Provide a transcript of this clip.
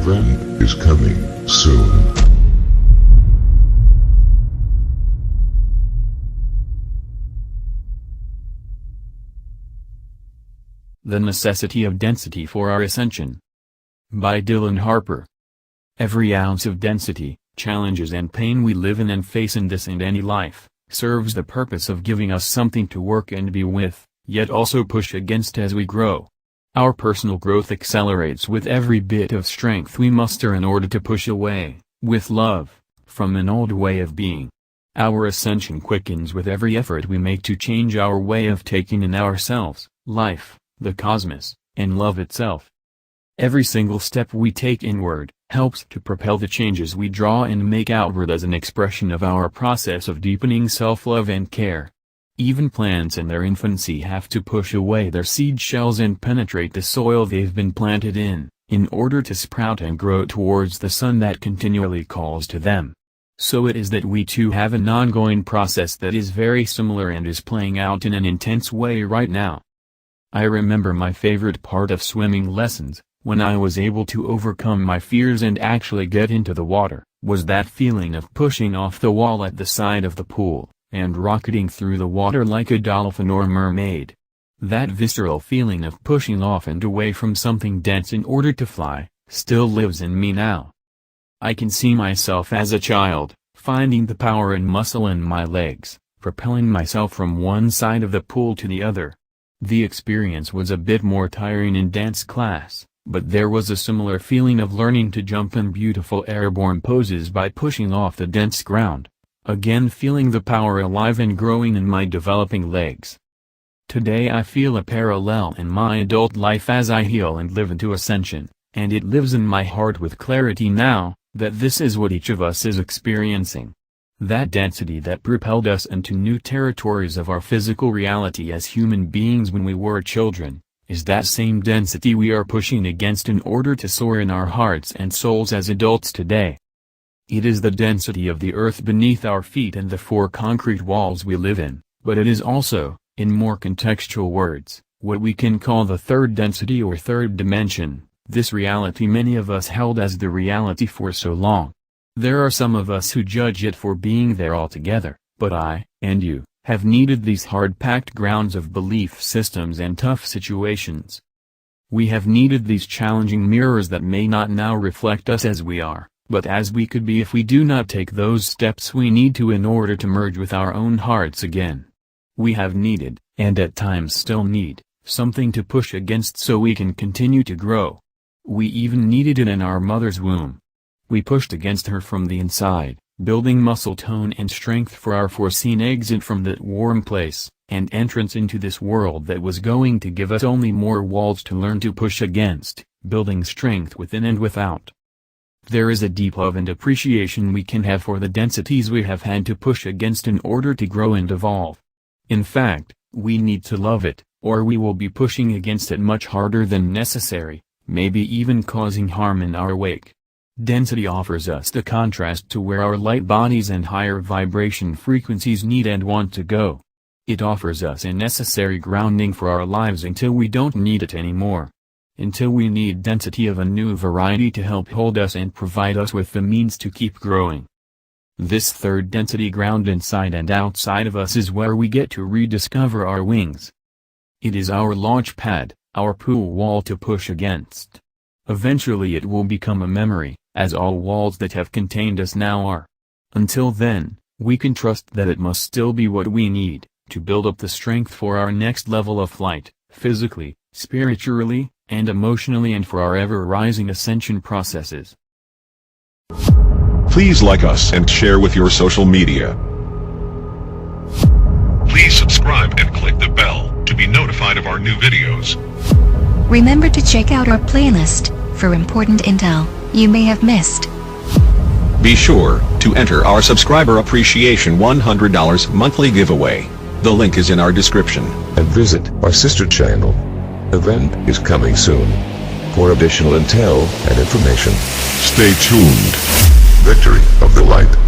event is coming soon. The Necessity of Density for Our Ascension. By Dylan Harper. Every ounce of density, challenges and pain we live in and face in this and any life, serves the purpose of giving us something to work and be with, yet also push against as we grow. Our personal growth accelerates with every bit of strength we muster in order to push away, with love, from an old way of being. Our ascension quickens with every effort we make to change our way of taking in ourselves, life, the cosmos, and love itself. Every single step we take inward helps to propel the changes we draw and make outward as an expression of our process of deepening self-love and care. Even plants in their infancy have to push away their seed shells and penetrate the soil they've been planted in order to sprout and grow towards the sun that continually calls to them. So it is that we too have an ongoing process that is very similar and is playing out in an intense way right now. I remember my favorite part of swimming lessons, when I was able to overcome my fears and actually get into the water, was that feeling of pushing off the wall at the side of the pool, and rocketing through the water like a dolphin or mermaid. That visceral feeling of pushing off and away from something dense in order to fly, still lives in me now. I can see myself as a child, finding the power and muscle in my legs, propelling myself from one side of the pool to the other. The experience was a bit more tiring in dance class, but there was a similar feeling of learning to jump in beautiful airborne poses by pushing off the dense ground, again feeling the power alive and growing in my developing legs. Today I feel a parallel in my adult life as I heal and live into ascension, and it lives in my heart with clarity now, that this is what each of us is experiencing. That density that propelled us into new territories of our physical reality as human beings when we were children, is that same density we are pushing against in order to soar in our hearts and souls as adults today. It is the density of the earth beneath our feet and the four concrete walls we live in, but it is also, in more contextual words, what we can call the third density or third dimension, this reality many of us held as the reality for so long. There are some of us who judge it for being there altogether, but I, and you, have needed these hard-packed grounds of belief systems and tough situations. We have needed these challenging mirrors that may not now reflect us as we are, but as we could be if we do not take those steps we need to in order to merge with our own hearts again. We have needed, and at times still need, something to push against so we can continue to grow. We even needed it in our mother's womb. We pushed against her from the inside, building muscle tone and strength for our foreseen exit from that warm place, and entrance into this world that was going to give us only more walls to learn to push against, building strength within and without. There is a deep love and appreciation we can have for the densities we have had to push against in order to grow and evolve. In fact, we need to love it, or we will be pushing against it much harder than necessary, maybe even causing harm in our wake. Density offers us the contrast to where our light bodies and higher vibration frequencies need and want to go. It offers us a necessary grounding for our lives until we don't need it anymore. Until we need density of a new variety to help hold us and provide us with the means to keep growing. This third density ground inside and outside of us is where we get to rediscover our wings. It is our launch pad, our pool wall to push against. Eventually it will become a memory, as all walls that have contained us now are. Until then, we can trust that it must still be what we need, to build up the strength for our next level of flight, physically, spiritually, and emotionally, and for our ever-rising ascension processes. Please like us and share with your social media. Please subscribe and click the bell to be notified of our new videos. Remember to check out our playlist for important intel you may have missed. Be sure to enter our subscriber appreciation $100 monthly giveaway. The link is in our description. And visit our sister channel. Event is coming soon. For additional intel and information, stay tuned. Victory of the Light.